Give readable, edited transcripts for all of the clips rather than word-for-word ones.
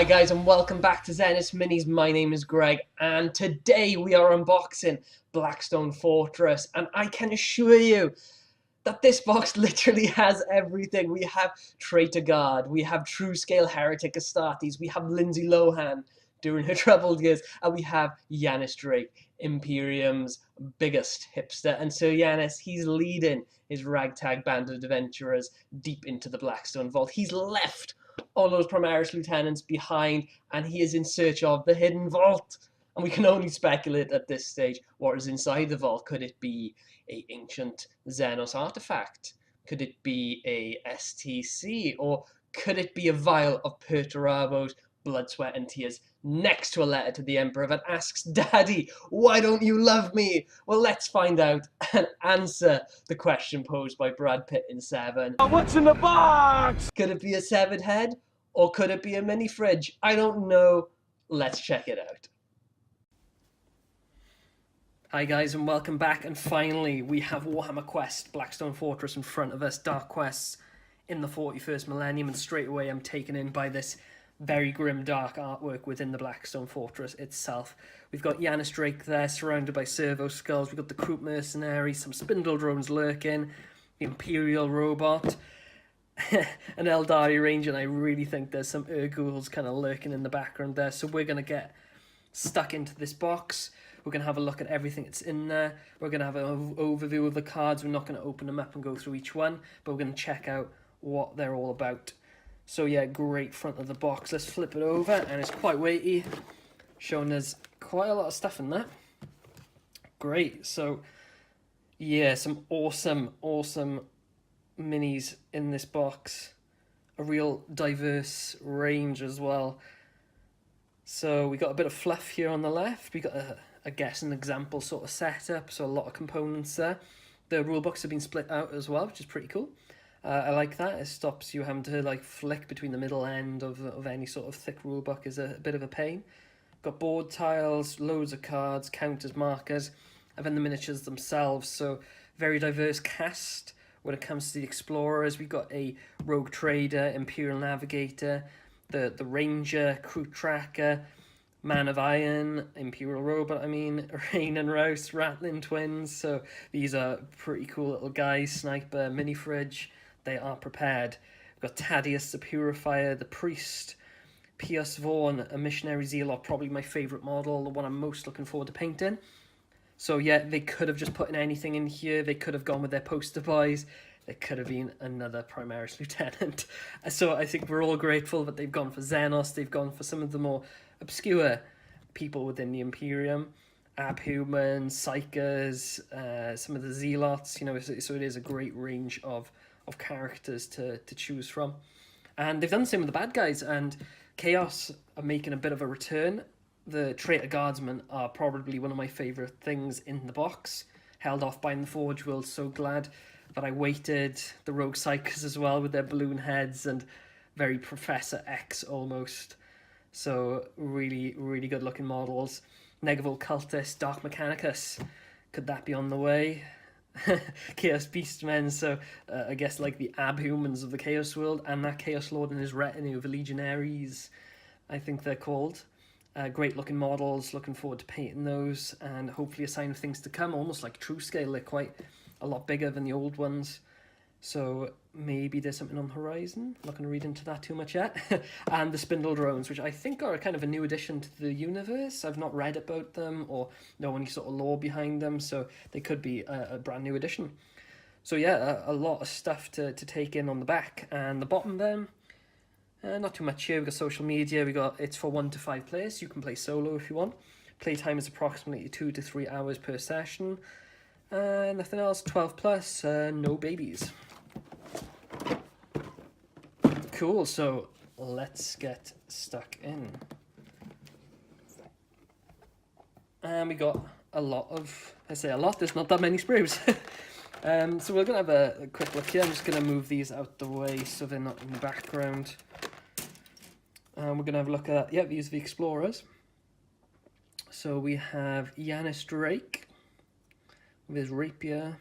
Hi guys and welcome back to Zenith Minis. My name is Greg and today we are unboxing Blackstone Fortress, and I can assure you that this box literally has everything. We have Traitor Guard, we have True Scale Heretic Astartes, we have Lindsay Lohan during her troubled years, and we have Yanis Drake, Imperium's biggest hipster. And so Yanis, he's leading his ragtag band of adventurers deep into the Blackstone Vault. He's left all those Primaris lieutenants behind, and he is in search of the hidden vault. And we can only speculate at this stage what is inside the vault. Could it be a ancient Xenos artifact? Could it be a STC? Or could it be a vial of Perturabo's blood, sweat, and tears next to a letter to the Emperor that asks, "Daddy, why don't you love me?" Well, let's find out and answer the question posed by Brad Pitt in Seven. What's in the box? Could it be a severed head? Or could it be a mini fridge? I don't know. Let's check it out. Hi guys and welcome back, and finally we have Warhammer Quest Blackstone Fortress in front of us, Dark Quests in the 41st millennium, and straight away I'm taken in by this very grim dark artwork within the Blackstone Fortress itself. We've got Yanis Drake there surrounded by servo skulls, we've got the Kroot mercenaries, some spindle drones lurking, the Imperial robot, an Eldari Ranger, and I really think there's some Urguls kind of lurking in the background there. So we're going to get stuck into this box. We're going to have a look at everything that's in there. We're going to have an overview of the cards. We're not going to open them up and go through each one, but we're going to check out what they're all about. So yeah, great front of the box. Let's flip it over, and it's quite weighty, showing there's quite a lot of stuff in there. Great. So yeah, some awesome minis in this box. A real diverse range as well. So we got a bit of fluff here on the left. We got I guess an example sort of setup, so a lot of components there. The rule books have been split out as well, which is pretty cool. I like that. It stops you having to like flick between the middle end of any sort of thick rule book. Is a bit of a pain. Got board tiles, loads of cards, counters, markers, and then the miniatures themselves. So very diverse cast. When it comes to the explorers, we've got a rogue trader, Imperial navigator, the ranger, crew tracker, man of iron, Imperial robot, Rain and Rouse, rattling twins. So these are pretty cool little guys. Sniper, mini fridge, they are prepared. We've got Thaddeus the Purifier, the priest, Pius Vaughn, a missionary zealot, probably my favourite model, the one I'm most looking forward to painting. So yeah, they could have just put in anything in here. They could have gone with their poster boys. There could have been another Primaris lieutenant. So I think we're all grateful that they've gone for Xenos. They've gone for some of the more obscure people within the Imperium. Abhumans, Psychers, some of the Zealots. You know, so it is a great range of characters to choose from. And they've done the same with the bad guys. And Chaos are making a bit of a return. The Traitor Guardsmen are probably one of my favourite things in the box. Held off by the Forge World, so glad that I waited. The Rogue Psychers as well with their balloon heads and very Professor X almost. So really, really good looking models. Negavul Cultist, Dark Mechanicus. Could that be on the way? Chaos Beastmen, so I guess like the Abhumans of the Chaos world, and that Chaos Lord and his retinue of Legionaries, I think they're called. Great looking models, looking forward to painting those, and hopefully a sign of things to come, almost like true scale. They're quite a lot bigger than the old ones, so maybe there's something on the horizon. Not going to read into that too much yet. And the spindle drones, which I think are kind of a new addition to the universe. I've not read about them or know any sort of lore behind them, so they could be a brand new addition. So yeah, a lot of stuff to take in on the back. And the bottom then, not too much here. We've got social media. It's for 1 to 5 players. You can play solo if you want. Playtime is approximately 2 to 3 hours per session. Nothing else. 12 plus. No babies. Cool. So let's get stuck in. And we got a lot of. I say a lot. There's not that many sprues. So we're gonna have a quick look here. I'm just gonna move these out the way so they're not in the background. And we're going to have a look at, these are the explorers. So we have Yanis Drake with his rapier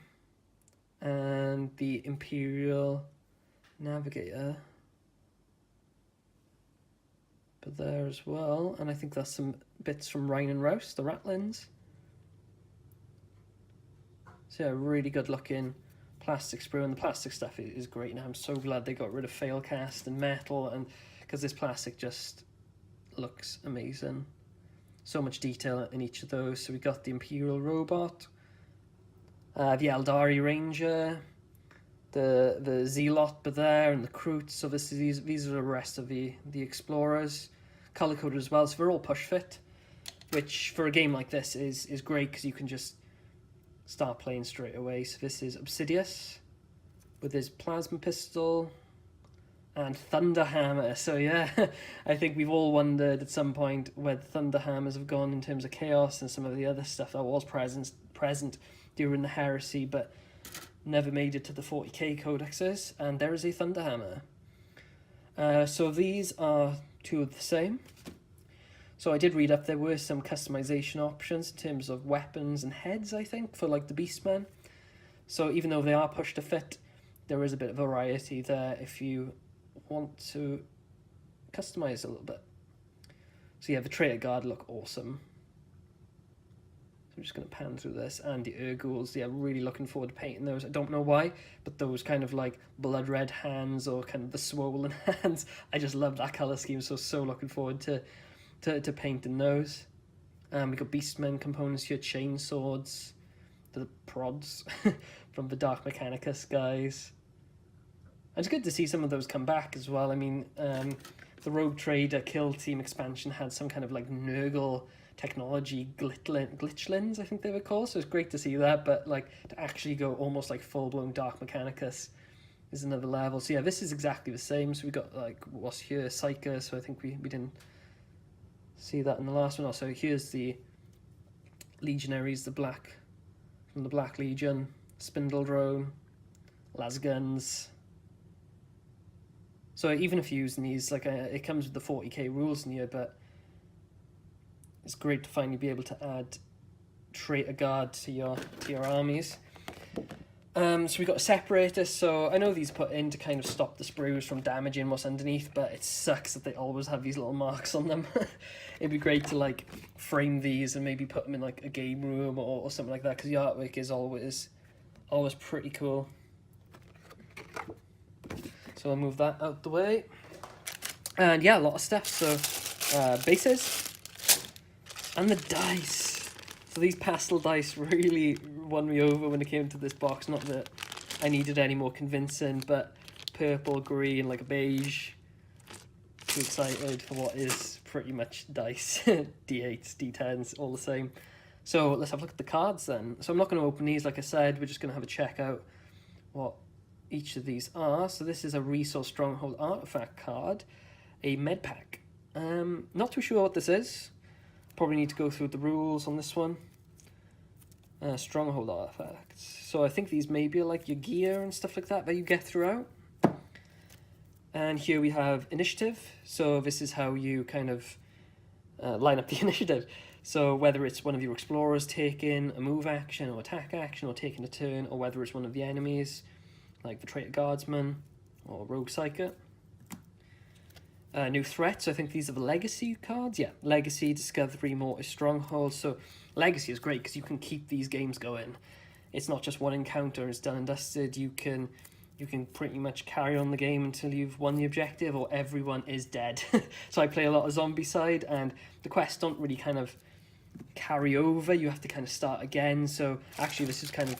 and the Imperial navigator. but there as well. And I think that's some bits from Rhine and Rouse, the Ratlins. So yeah, really good looking plastic sprue, and the plastic stuff is great now. I'm so glad they got rid of fail cast and metal, and because this plastic just looks amazing. So much detail in each of those. So we got the Imperial Robot, the Eldari Ranger, the Zealot there, and the Kroot. So these are the rest of the Explorers, color coded as well. So they're all push fit, which for a game like this is great because you can just start playing straight away. So this is Obsidious with his plasma pistol and Thunderhammer. So yeah, I think we've all wondered at some point where the Thunderhammers have gone in terms of chaos and some of the other stuff that was present during the Heresy, but never made it to the 40k codexes. And there is a Thunderhammer. So these are two of the same. So I did read up, there were some customization options in terms of weapons and heads, I think, for like the Beastmen. So even though they are pushed to fit, there is a bit of variety there if you want to customize a little bit. So yeah, the Traitor Guard look awesome. So I'm just going to pan through this. And the Urguls, yeah, really looking forward to painting those. I don't know why, but those kind of like blood red hands or kind of the swollen hands, I just love that colour scheme, so looking forward to painting those. We got Beastmen components here, chainswords, the prods from the Dark Mechanicus guys. And it's good to see some of those come back as well. I mean, the Rogue Trader Kill Team expansion had some kind of like Nurgle technology glitchlins, I think they were called. So it's great to see that, but like to actually go almost like full-blown Dark Mechanicus is another level. So yeah, this is exactly the same. So we got like what's here, Psyker. So I think we didn't see that in the last one. Also, here's the Legionaries, from the Black Legion, Spindle Drone, Lasguns. So even if you're using these, like it comes with the 40k rules in here, but it's great to finally be able to add Traitor Guard to your armies. So we got a separator. So I know these are put in to kind of stop the sprues from damaging what's underneath, but it sucks that they always have these little marks on them. It'd be great to like frame these and maybe put them in like a game room or something like that, because the artwork is always pretty cool. So I'll move that out the way. And yeah, a lot of stuff. So bases and the dice. So these pastel dice really won me over when it came to this box. Not that I needed any more convincing, but purple, green, like a beige. Too excited for what is pretty much dice. D8s, D10s, all the same. So let's have a look at the cards then. So I'm not going to open these, like I said. We're just going to have a check out what each of these are. So this is a Resource Stronghold artifact card, a med pack. Not too sure what this is. Probably need to go through the rules on this one. Stronghold artifacts. So I think these may be like your gear and stuff like that you get throughout. And here we have initiative. So this is how you kind of line up the initiative. So whether it's one of your explorers taking a move action or attack action or taking a turn, or whether it's one of the enemies, like the Traitor Guardsman or Rogue Psyker. New threats, I think these are the Legacy cards. Yeah, Legacy, Discovery, Mortis, Stronghold. So Legacy is great because you can keep these games going. It's not just one encounter, it's done and dusted. You can pretty much carry on the game until you've won the objective or everyone is dead. So I play a lot of zombie side, and the quests don't really kind of carry over. You have to kind of start again. So actually this is kind of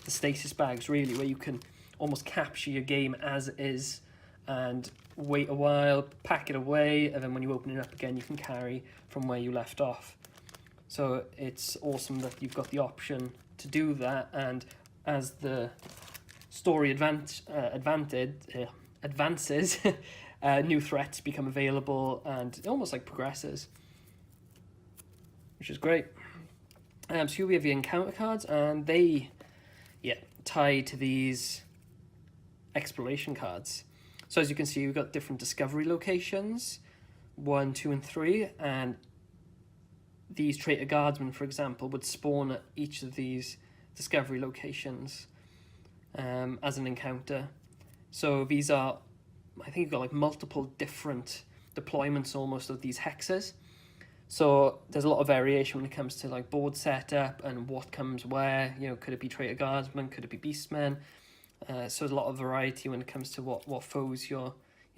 the stasis bags really, where you can almost capture your game as it is and wait a while, pack it away, and then when you open it up again you can carry from where you left off. So it's awesome that you've got the option to do that, and as the story advances, new threats become available, and it almost like progresses, which is great. So here we have the encounter cards, and they tie to these exploration cards. So as you can see, we've got different discovery locations, 1, 2, and 3, and these Traitor Guardsmen, for example, would spawn at each of these discovery locations as an encounter. So these are, I think you've got like multiple different deployments almost of these hexes. So there's a lot of variation when it comes to like board setup and what comes where. You know, could it be Traitor Guardsmen? Could it be Beastmen? So there's a lot of variety when it comes to what foes you're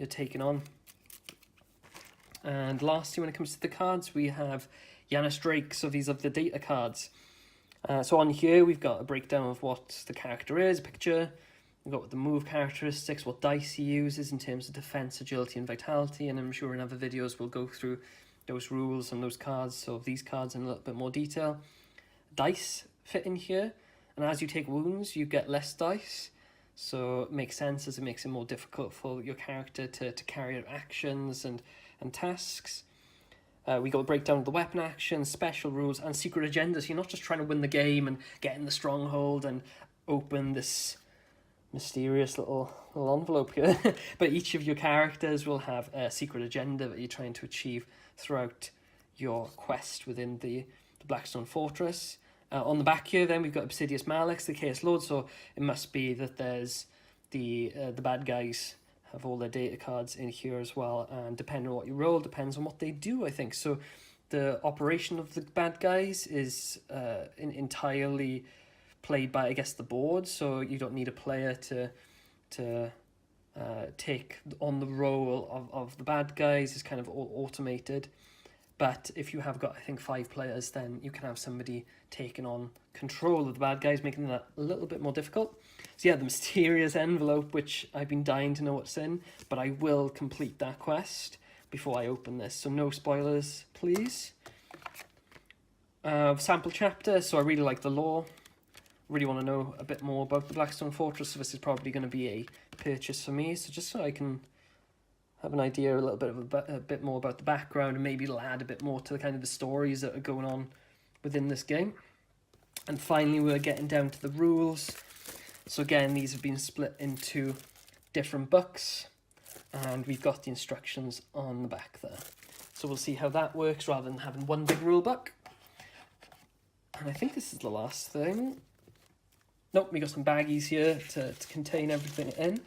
taking on. And lastly, when it comes to the cards, we have Yanis Drake. So these are the data cards. So on here, we've got a breakdown of what the character is, a picture. We've got the move characteristics, what dice he uses in terms of defense, agility, and vitality. And I'm sure in other videos we'll go through those rules and those cards, so these cards in a little bit more detail. Dice fit in here, and as you take wounds, you get less dice. So it makes sense as it makes it more difficult for your character to carry out actions and tasks. We got a breakdown of the weapon actions, special rules, and secret agendas. You're not just trying to win the game and get in the stronghold and open this mysterious little envelope here. But each of your characters will have a secret agenda that you're trying to achieve throughout your quest within the Blackstone Fortress. On the back here, then, we've got Obsidious Malix, the Chaos Lord, so it must be that there's the bad guys have all their data cards in here as well, and depending on what you roll, depends on what they do, I think. So the operation of the bad guys is entirely played by, I guess, the board, so you don't need a player to take on the role of the bad guys. It's kind of all automated. But if you have got, I think, 5 players, then you can have somebody taking on control of the bad guys, making that a little bit more difficult. So yeah, the mysterious envelope, which I've been dying to know what's in, but I will complete that quest before I open this. So no spoilers, please. Sample chapter, so I really like the lore. Really want to know a bit more about the Blackstone Fortress, so this is probably going to be a purchase for me. So just so I can have an idea a little bit of a bit more about the background, and maybe it'll add a bit more to the kind of the stories that are going on within this game. And finally, we're getting down to the rules. So again, these have been split into different books, and we've got the instructions on the back there. So we'll see how that works rather than having one big rule book. And I think this is the last thing. Nope, we got some baggies here to contain everything in.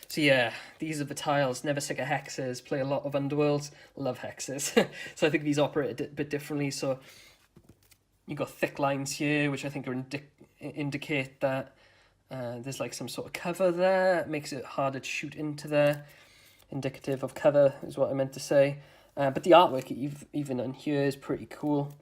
So yeah, these are the tiles. Never sick of hexes. Play a lot of Underworlds. Love hexes. So I think these operate a bit differently. So you got thick lines here, which I think are indicate that there's like some sort of cover there. It makes it harder to shoot into there. Indicative of cover is what I meant to say. But the artwork even on here is pretty cool.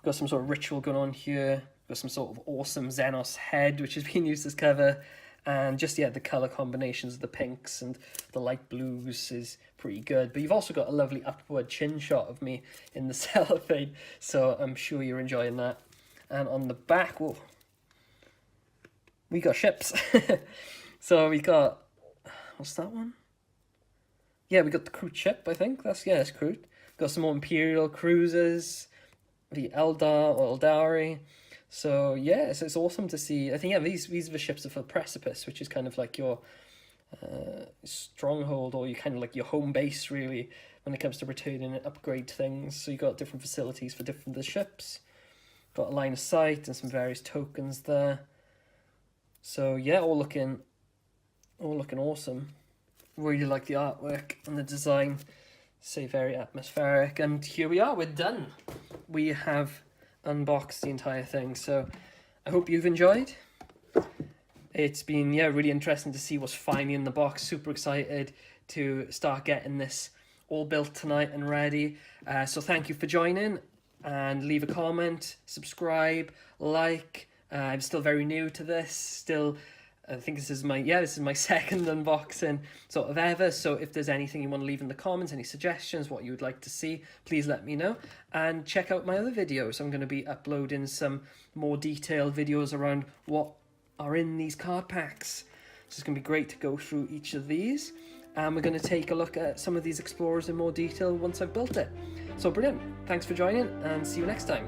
Got some sort of ritual going on here. Got some sort of awesome Xenos head, which has been used as cover. And just, yeah, the colour combinations of the pinks and the light blues is pretty good. But you've also got a lovely upward chin shot of me in the cellophane, so I'm sure you're enjoying that. And on the back, whoa, we got ships. So we got, what's that one? Yeah, we got the Kroot ship, I think. That's Kroot. Got some more Imperial cruisers, the Eldar or Eldari. So yeah, so it's awesome to see. I think, yeah, these are the ships of the Precipice, which is kind of like your stronghold, or you kind of like your home base, really, when it comes to returning and upgrade things. So you got different facilities for different of the ships. Got a line of sight and some various tokens there. So yeah, all looking awesome. Really like the artwork and the design. Say very atmospheric. And here we are, we're done. We have unboxed the entire thing, so I hope you've enjoyed. It's been, yeah, really interesting to see what's finally in the box. Super excited to start getting this all built tonight and ready. So thank you for joining, and leave a comment, subscribe, like. I'm still very new to this, I think this is my second unboxing sort of ever. So if there's anything you want to leave in the comments, any suggestions, what you would like to see, please let me know. And check out my other videos. I'm going to be uploading some more detailed videos around what are in these card packs. So it's going to be great to go through each of these. And we're going to take a look at some of these explorers in more detail once I've built it. So brilliant. Thanks for joining, and see you next time.